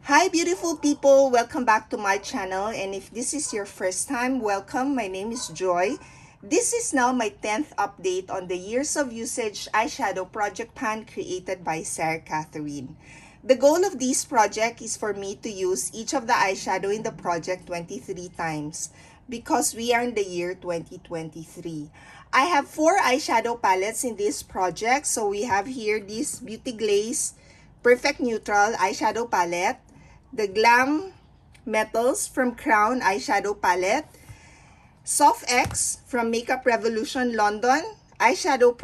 Hi beautiful people, welcome back to my channel, and if this is your first time, welcome. My name is Joy. This is now my 10th update on the years of usage eyeshadow project pan created by Sarah Catherine. The goal of this project is for me to use each of the eyeshadow in the project 23 times because we are in the year 2023. I have 4 eyeshadow palettes in this project. So we have here this Beauty Glaze Perfect Neutral eyeshadow palette, the Glam Metals from Crown eyeshadow palette, Soft X from Makeup Revolution London eyeshadow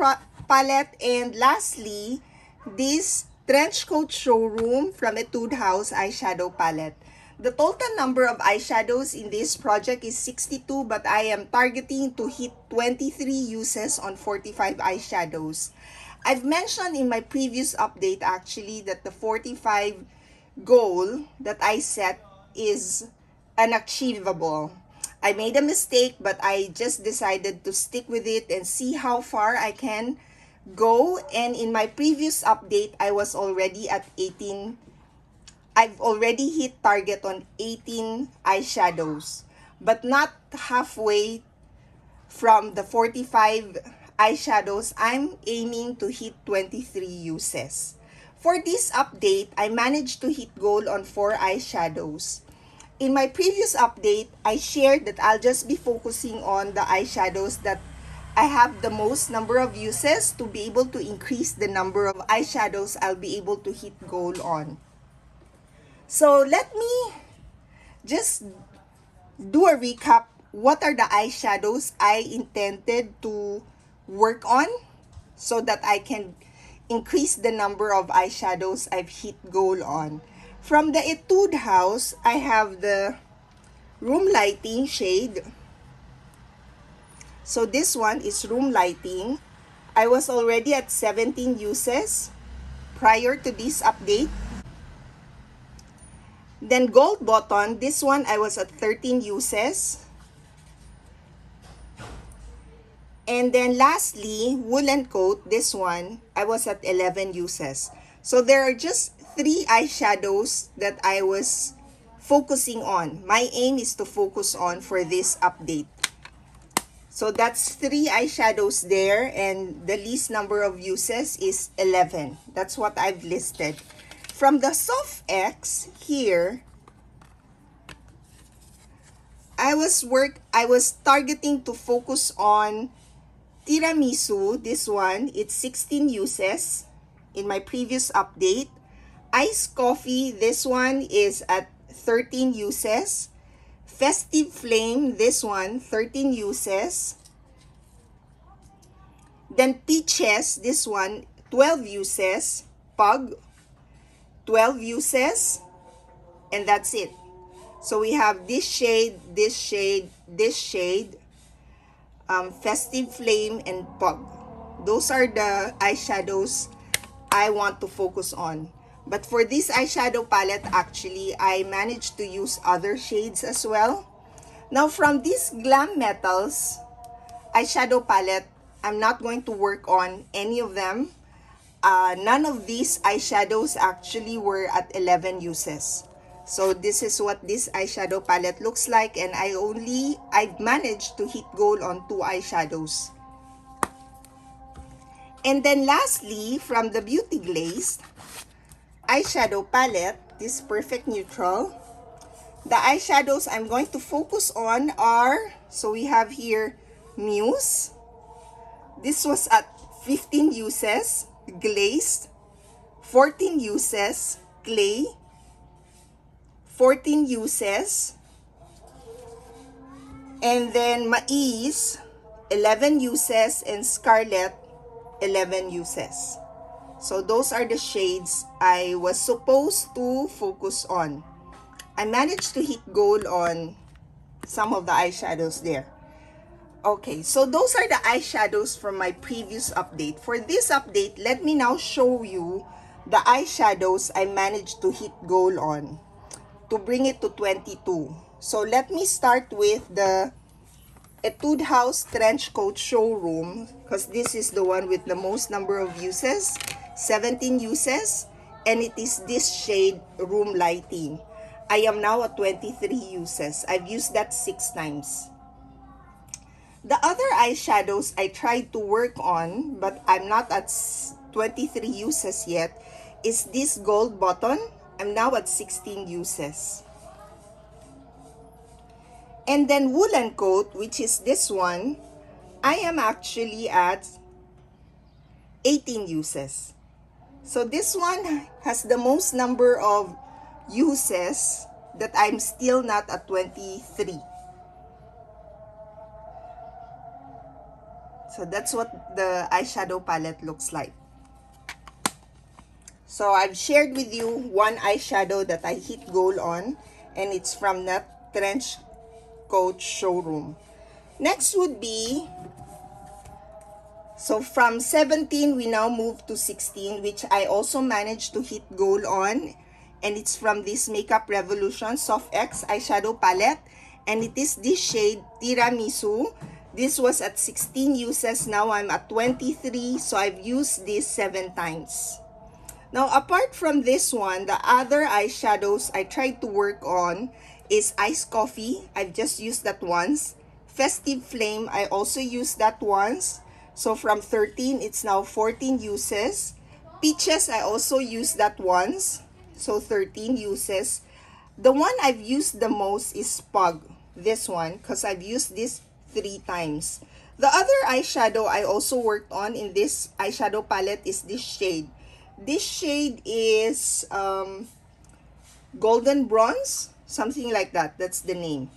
palette, and lastly, this Trench Coat Showroom from Etude House eyeshadow palette. The total number of eyeshadows in this project is 62, but I am targeting to hit 23 uses on 45 eyeshadows. I've mentioned in my previous update actually that the 45 goal that I set is unachievable. I made a mistake, but I just decided to stick with it and see how far I can go. And in my previous update, I was already at 18. I've already hit target on 18 eyeshadows, but not halfway from the 45 eyeshadows. I'm aiming to hit 23 uses. For this update, I managed to hit goal on 4 eyeshadows. In my previous update, I shared that I'll just be focusing on the eyeshadows that I have the most number of uses to be able to increase the number of eyeshadows I'll be able to hit goal on. So let me just do a recap. What are the eyeshadows I intended to work on so that I can increase the number of eyeshadows I've hit goal on? From the Etude House, I have the Room Lighting shade. So this one is Room Lighting. I was already at 17 uses prior to this update. Then Gold Button, this one I was at 13 uses. And then lastly, Woolen Coat, this one I was at 11 uses. So there are just 3 eyeshadows that I was focusing on. My aim is to focus on for this update. So that's 3 eyeshadows there, and the least number of uses is 11. That's what I've listed. From the Soft X here, I was targeting to focus on Tiramisu. This one, it's 16 uses in my previous update. Iced Coffee, this one is at 13 uses. Festive Flame, this one, 13 uses. Then Peaches, this one, 12 uses. Pug, 12 uses. And that's it. So we have this shade, this shade, this shade, Festive Flame, and Pug. Those are the eyeshadows I want to focus on. But for this eyeshadow palette, actually, I managed to use other shades as well. Now, from this Glam Metals eyeshadow palette, I'm not going to work on any of them. None of these eyeshadows actually were at 11 uses. So this is what this eyeshadow palette looks like, and I've managed to hit goal on 2 eyeshadows. And then lastly, from the Beauty Glaze eyeshadow palette, this Perfect Neutral, the eyeshadows I'm going to focus on are, so we have here Muse. This was at 15 uses, Glazed, 14 uses, Clay, 14 uses, and then Mais, 11 uses, and Scarlet, 11 uses. So those are the shades I was supposed to focus on. I managed to hit goal on some of the eyeshadows there. Okay, so those are the eyeshadows from my previous update. For this update, let me now show you the eyeshadows I managed to hit goal on to bring it to 22. So let me start with the Etude House Trench Coat Showroom, because this is the one with the most number of uses, 17 uses. and it is this shade Room Lighting. I am now at 23 uses. I've used that 6 times. The other eyeshadows I tried to work on, but I'm not at 23 uses yet, is this Gold Button. I'm now at 16 uses. And then Woolen Coat, which is this one, I am actually at 18 uses. So this one has the most number of uses that I'm still not at 23. So that's what the eyeshadow palette looks like. So I've shared with you one eyeshadow that I hit gold on, and it's from that trench coat showroom. Next would be, so from 17 we now move to 16, which I also managed to hit gold on, and it's from this Makeup Revolution Soft X eyeshadow palette, and it is this shade Tiramisu. This was at 16 uses, now I'm at 23, so I've used this 7 times. Now, apart from this one, the other eyeshadows I tried to work on is Iced Coffee. I've just used that once. Festive Flame, I also used that once. So from 13, it's now 14 uses. Peaches, I also used that once. So 13 uses. The one I've used the most is Pug. This one, because I've used this 3 times. The other eyeshadow I also worked on in this eyeshadow palette is this shade. This shade is Golden Bronze, something like that. That's the name.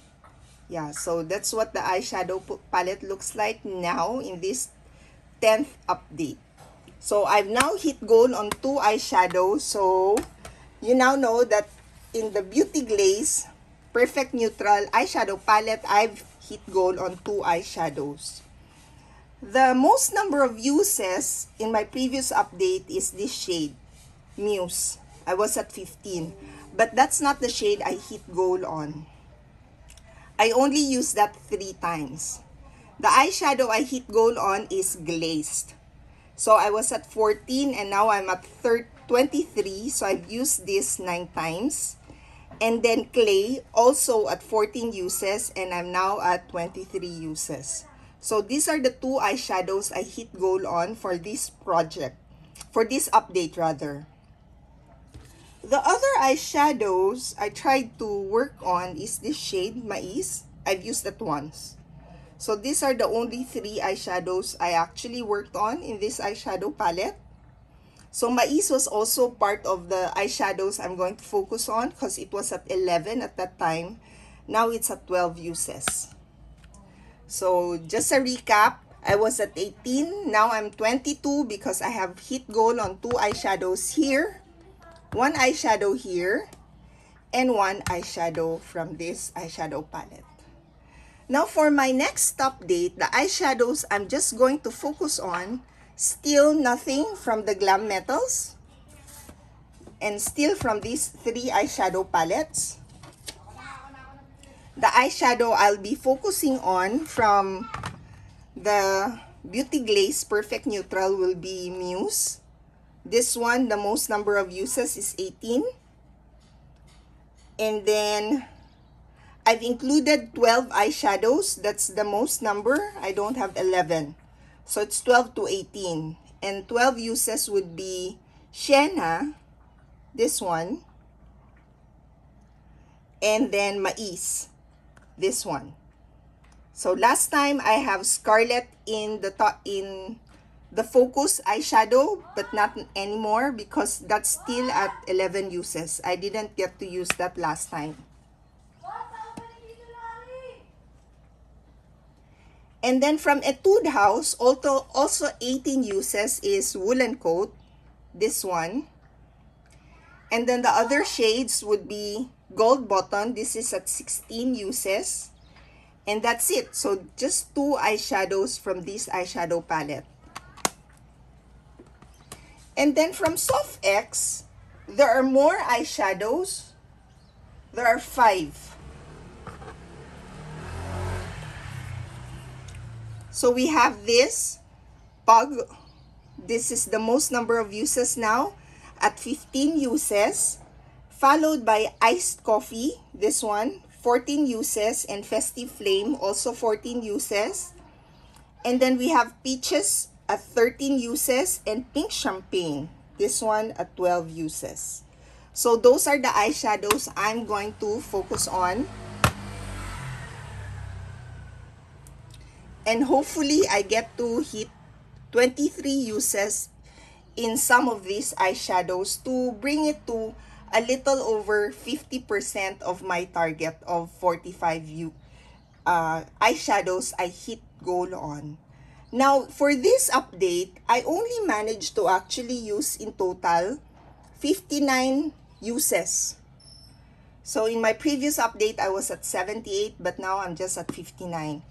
Yeah, so that's what the eyeshadow palette looks like now in this 10th update. So I've now hit gold on 2 eyeshadows. So you now know that in the Beauty Glaze Perfect Neutral eyeshadow palette, I've hit gold on 2 eyeshadows. The most number of uses in my previous update is this shade, Muse. I was at 15, but that's not the shade I hit gold on. I only used that 3 times. The eyeshadow I hit gold on is Glazed. So I was at 14 and now I'm at 23, so I've used this 9 times. And then Clay, also at 14 uses, and I'm now at 23 uses. So these are the 2 eyeshadows I hit gold on for this project, for this update rather. The other eyeshadows I tried to work on is this shade, Mais. I've used that once. So these are the only 3 eyeshadows I actually worked on in this eyeshadow palette. So Mais was also part of the eyeshadows I'm going to focus on because it was at 11 at that time. Now it's at 12 uses. So just a recap, I was at 18, now I'm 22 because I have hit gold on 2 eyeshadows here, 1 eyeshadow here, and 1 eyeshadow from this eyeshadow palette. Now for my next update, the eyeshadows I'm just going to focus on, still nothing from the Glam Metals, and still from these 3 eyeshadow palettes. The eyeshadow I'll be focusing on from the Beauty Glaze Perfect Neutral will be Muse. This one, the most number of uses is 18. And then I've included 12 eyeshadows. That's the most number. I don't have 11. So it's 12 to 18. And 12 uses would be Sienna, this one, and then Mais, this one. So last time I have Scarlet in the focus eyeshadow, but not anymore because that's still at 11 uses. I didn't get to use that last time. And then from Etude House, also 18 uses is Woolen Coat, this one. And then the other shades would be Gold Button. This is at 16 uses. And that's it. So just 2 eyeshadows from this eyeshadow palette. And then from Soft X, there are more eyeshadows. There are 5. So we have this Pug. This is the most number of uses now. at 15 uses, followed by iced coffee, this one, 14 uses, and festive flame, also 14 uses. And then we have peaches at 13 uses and pink champagne, this one at 12 uses. So those are the eyeshadows I'm going to focus on. And hopefully I get to hit 23 uses in some of these eyeshadows to bring it to a little over 50% of my target of 45 eyeshadows I hit goal on. Now, for this update, I only managed to actually use in total 59 uses. So in my previous update, I was at 78, but now I'm just at 59.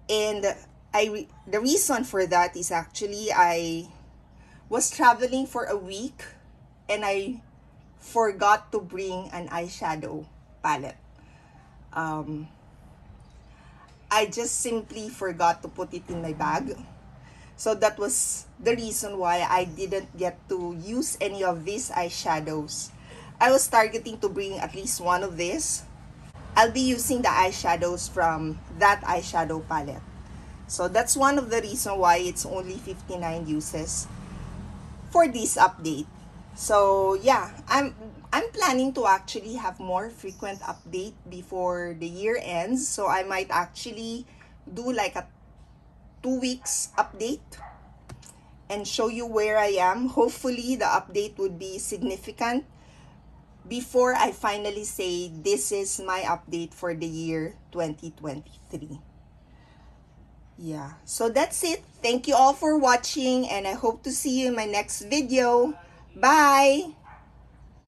And the reason for that is actually I was traveling for a week and I forgot to bring an eyeshadow palette. I just simply forgot to put it in my bag. So that was the reason why I didn't get to use any of these eyeshadows. I was targeting to bring at least one of these. I'll be using the eyeshadows from that eyeshadow palette. So that's one of the reasons why it's only 59 uses for this update. So yeah, I'm planning to actually have more frequent update before the year ends. So I might actually do like a 2 weeks update and show you where I am. Hopefully the update would be significant before I finally say this is my update for the year 2023. Yeah, so that's it. Thank you all for watching and I hope to see you in my next video. Bye!